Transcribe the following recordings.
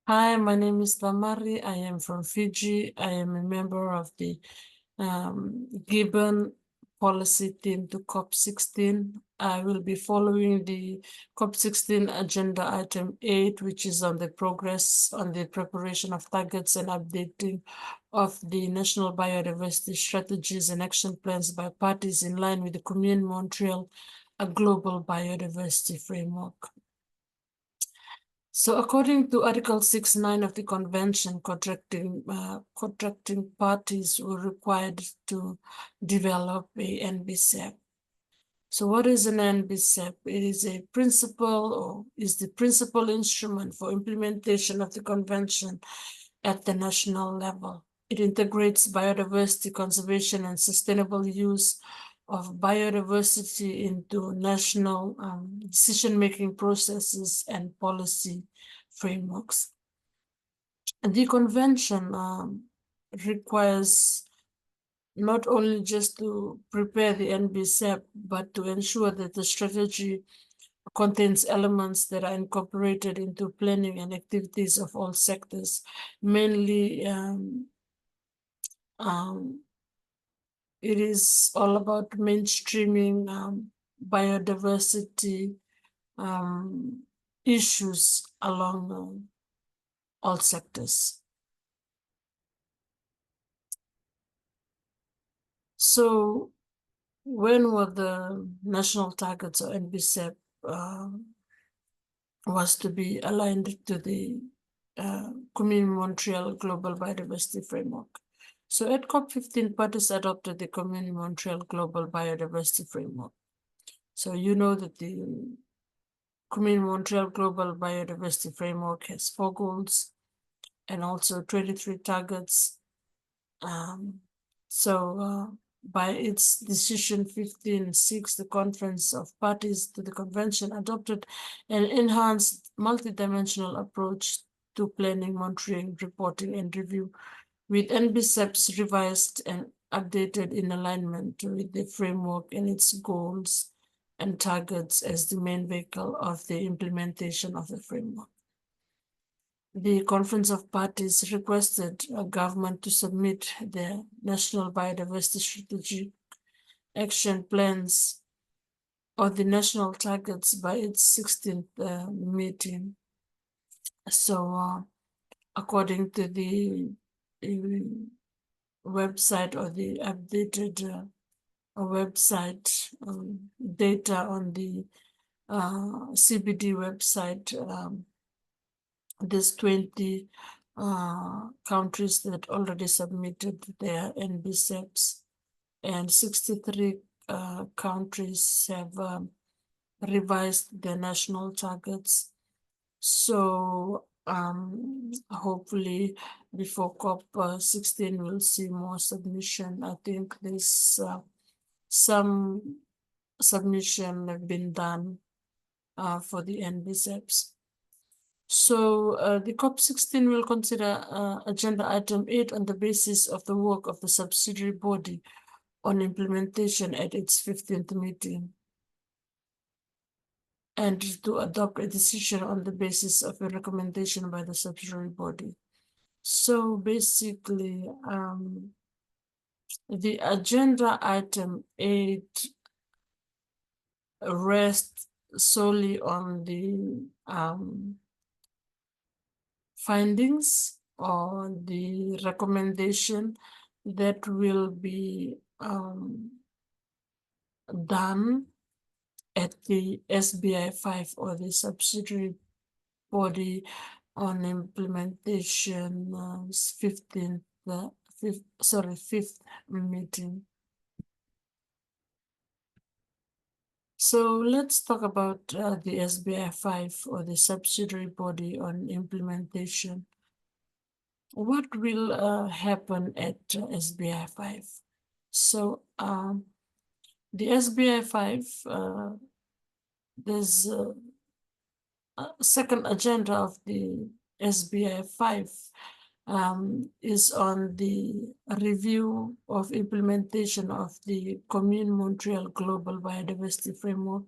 Hi, my name is Tamari. I am from Fiji. I am a member of the Gibbon policy team to COP16. I will be following the COP16 agenda item 8, which is on the progress on the preparation of targets and updating of the national biodiversity strategies and action plans by parties in line with the Commune Montreal, a global biodiversity framework. So according to Article 6.9 of the Convention, contracting parties were required to develop a NBSAP. So what is an NBSAP? It is a principal or is the principal instrument for implementation of the convention at the national level. It integrates biodiversity conservation and sustainable use of biodiversity into national decision-making processes and policy frameworks. The convention requires not only just to prepare the NBSAP, but to ensure that the strategy contains elements that are incorporated into planning and activities of all sectors, mainly it is all about mainstreaming biodiversity issues along all sectors. So when were the national targets or NBSAP was to be aligned to the Commune Montreal Global Biodiversity Framework? So at COP15, parties adopted the Commune Montreal Global Biodiversity Framework. So you know that the Commune Montreal Global Biodiversity Framework has 4 goals and also 23 targets. By its decision 15.6, the Conference of Parties to the Convention adopted an enhanced multidimensional approach to planning, monitoring, reporting, and review, with NBSAPs revised and updated in alignment with the framework and its goals and targets as the main vehicle of the implementation of the framework. The Conference of Parties requested a government to submit their national biodiversity strategic action plans or the national targets by its 16th meeting. So according to the website or the updated website data on the CBD website, there's 20 countries that already submitted their NBSAPs, and 63 countries have revised their national targets. So hopefully before COP16 we'll see more submission. I think there's some submission have been done for the NBSAPs. So the COP16 will consider agenda item 8 on the basis of the work of the subsidiary body on implementation at its 15th meeting, and to adopt a decision on the basis of a recommendation by the subsidiary body. So basically, the agenda item 8 rests solely on the findings or the recommendation that will be done at the SBI 5 or the subsidiary body on implementation 5th meeting. So let's talk about the SBI 5 or the subsidiary body on implementation. What will happen at SBI 5? So the SBI 5, there's a second agenda of the SBI 5 is on the review of implementation of the Commune Montreal Global Biodiversity Framework,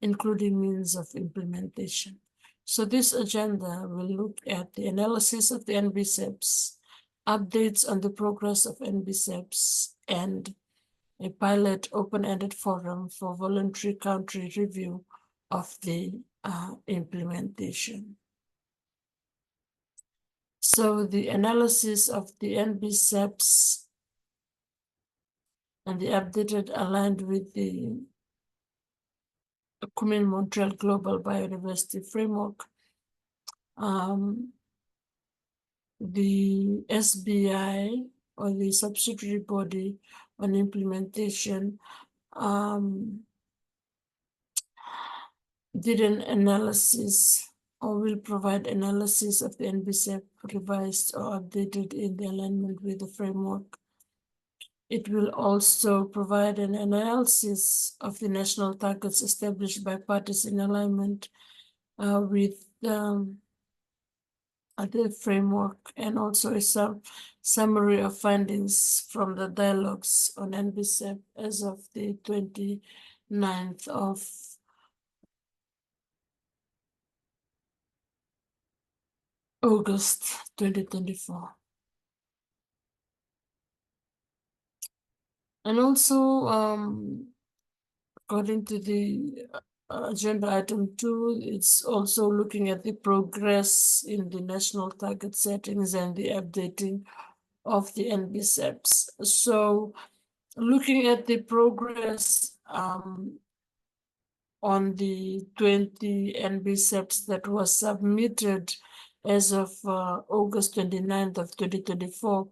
including means of implementation. So this agenda will look at the analysis of the NBSAPs, updates on the progress of NBSAPs, and a pilot open-ended forum for voluntary country review of the implementation. So the analysis of the NBSAPs and the updated aligned with the Kunming-Montreal Global Biodiversity Framework. The SBI, or the subsidiary body on implementation, did an analysis or will provide analysis of the NBSAP revised or updated in the alignment with the framework. It will also provide an analysis of the national targets established by parties in alignment with the framework, and also a summary of findings from the dialogues on NBSAP as of the 29th of August 2024. And also, according to the agenda item 2, it's also looking at the progress in the national target settings and the updating of the NBSAPs. So looking at the progress on the 20 NBSAPs that was submitted as of August 29th of 2024,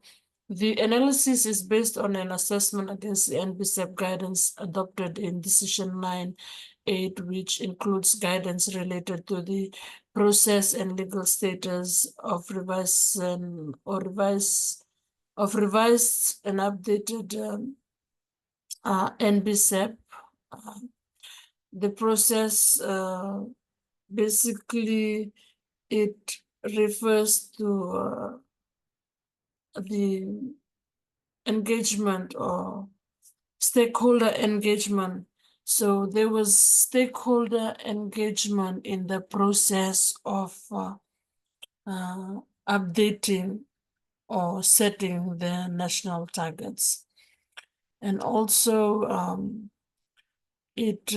the analysis is based on an assessment against the NBSAP guidance adopted in Decision 9.8, which includes guidance related to the process and legal status of revised and updated NBSAP. The process basically it refers to the engagement or stakeholder engagement. So there was stakeholder engagement in the process of updating or setting the national targets. And also it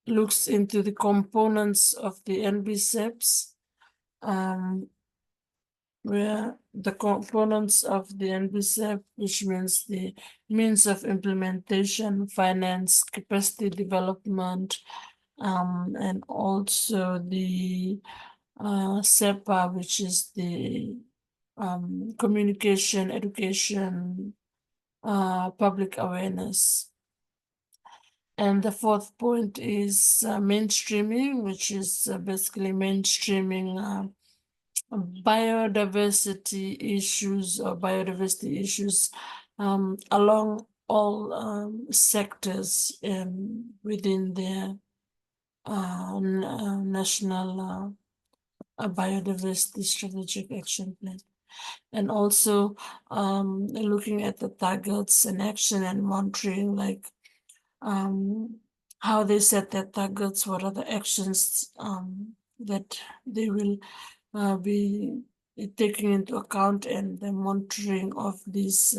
looks into the components of the NBSAPs, where the components of the NBSAP, which means the means of implementation, finance, capacity development, and also the SEPA, which is the communication, education, public awareness. And the fourth point is mainstreaming, which is basically mainstreaming biodiversity issues along all sectors within the national biodiversity strategic action plan. And also looking at the targets and action and monitoring, like how they set their targets, what are the actions that they will be taking into account, and the monitoring of these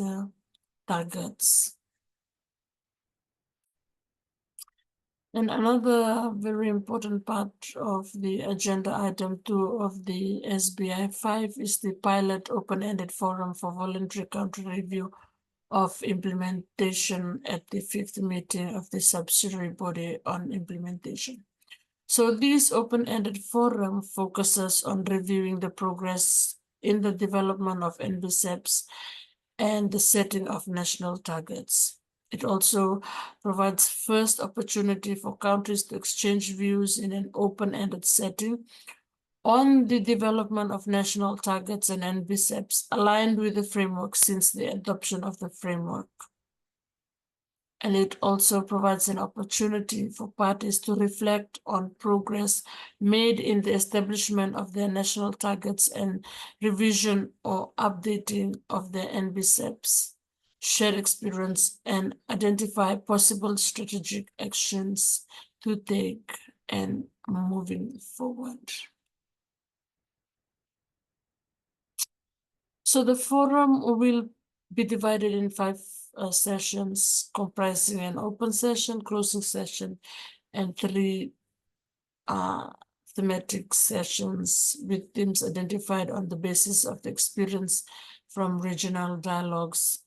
targets. And another very important part of the agenda item 2 of the SBI 5 is the pilot open-ended forum for voluntary country review of implementation at the 5th meeting of the subsidiary body on implementation. So this open-ended forum focuses on reviewing the progress in the development of NBSAPs and the setting of national targets. It also provides first opportunity for countries to exchange views in an open-ended setting on the development of national targets and NBSAPs aligned with the framework since the adoption of the framework. And it also provides an opportunity for parties to reflect on progress made in the establishment of their national targets and revision or updating of their NBSAPs, share experience, and identify possible strategic actions to take and moving forward. So the forum will be divided in 5 sessions, comprising an open session, closing session, and 3 thematic sessions with themes identified on the basis of the experience from regional dialogues.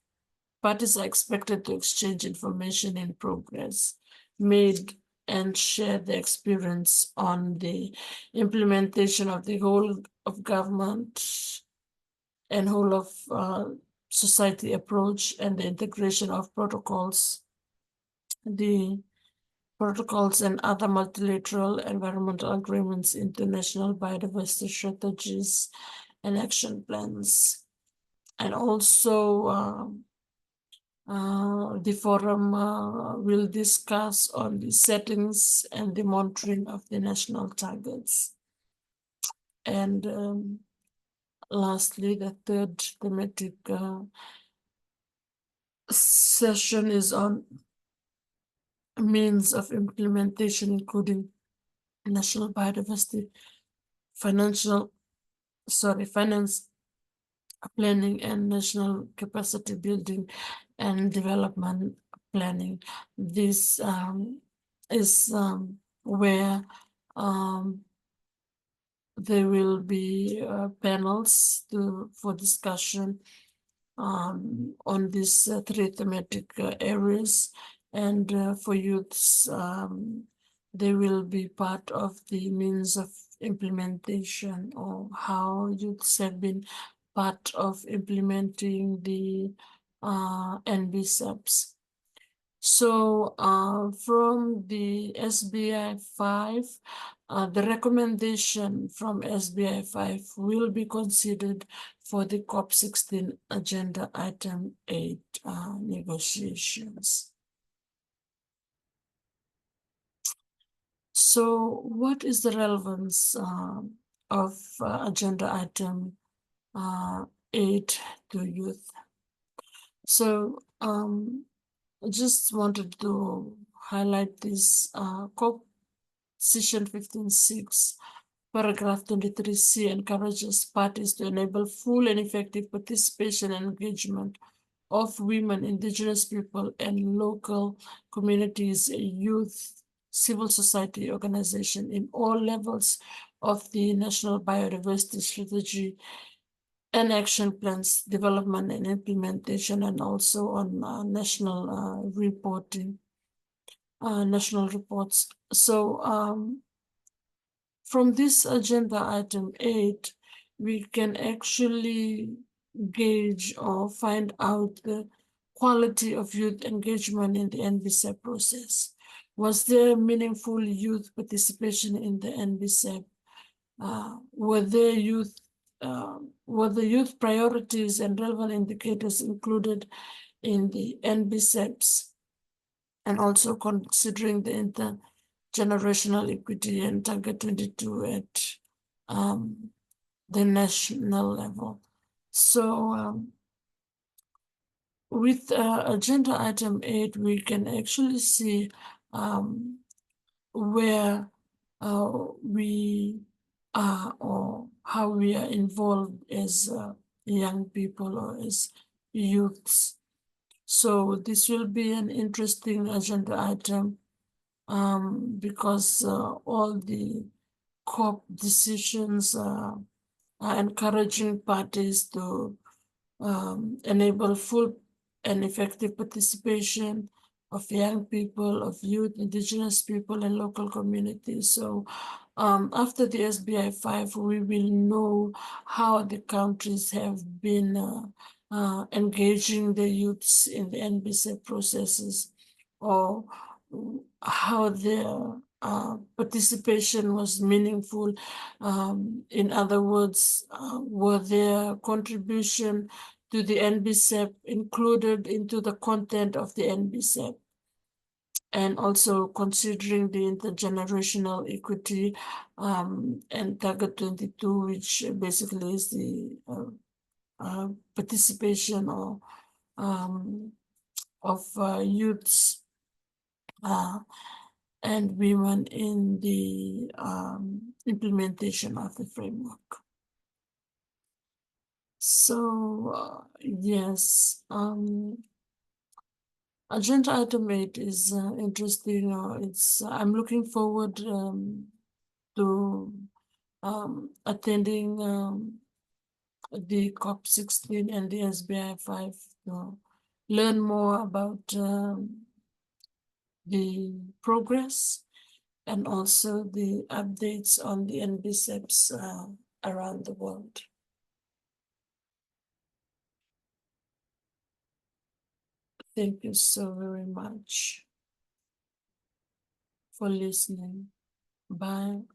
Parties are expected to exchange information in progress made and share their experience on the implementation of the whole of government and whole of society approach and the integration of protocols, the protocols and other multilateral environmental agreements, international biodiversity strategies and action plans. And also the forum will discuss on the settings and the monitoring of the national targets. And lastly, the third thematic session is on means of implementation, including national biodiversity, finance planning and national capacity building and development planning. This is where there will be panels for discussion on these 3 thematic areas. And for youths, they will be part of the means of implementation, or how youths have been part of implementing the NBSAPs. So from the SBI 5, the recommendation from SBI 5 will be considered for the COP16 agenda item 8 negotiations. So what is the relevance of agenda item 8 to youth? So I just wanted to highlight this COP Session 15.6, paragraph 23C encourages parties to enable full and effective participation and engagement of women, indigenous people, and local communities, youth, civil society organization in all levels of the National Biodiversity Strategy and action plans, development and implementation, and also on national reporting, national reports. So from this agenda item 8, we can actually gauge or find out the quality of youth engagement in the NBSAP process. Was there meaningful youth participation in the NBSAP? Were the youth priorities and relevant indicators included in the NBSAPs? And also considering the intergenerational equity and target 22 at the national level. So with agenda item 8, we can actually see where we are, or how we are involved as young people or as youths. So this will be an interesting agenda item because all the COP decisions are encouraging parties to enable full and effective participation of young people, of youth, indigenous people, and local communities. So after the SBI 5, we will know how the countries have been engaging the youths in the NBSA processes, or how their participation was meaningful. In other words, were their contribution to the NBSAP included into the content of the NBSAP? And also considering the intergenerational equity and target 22, which basically is the participation of youths and women in the implementation of the framework. So, yes, agenda item 8 is interesting. I'm looking forward to attending the COP 16 and the SBI 5 to learn more about the progress and also the updates on the NBSAPs around the world. Thank you so very much for listening. Bye.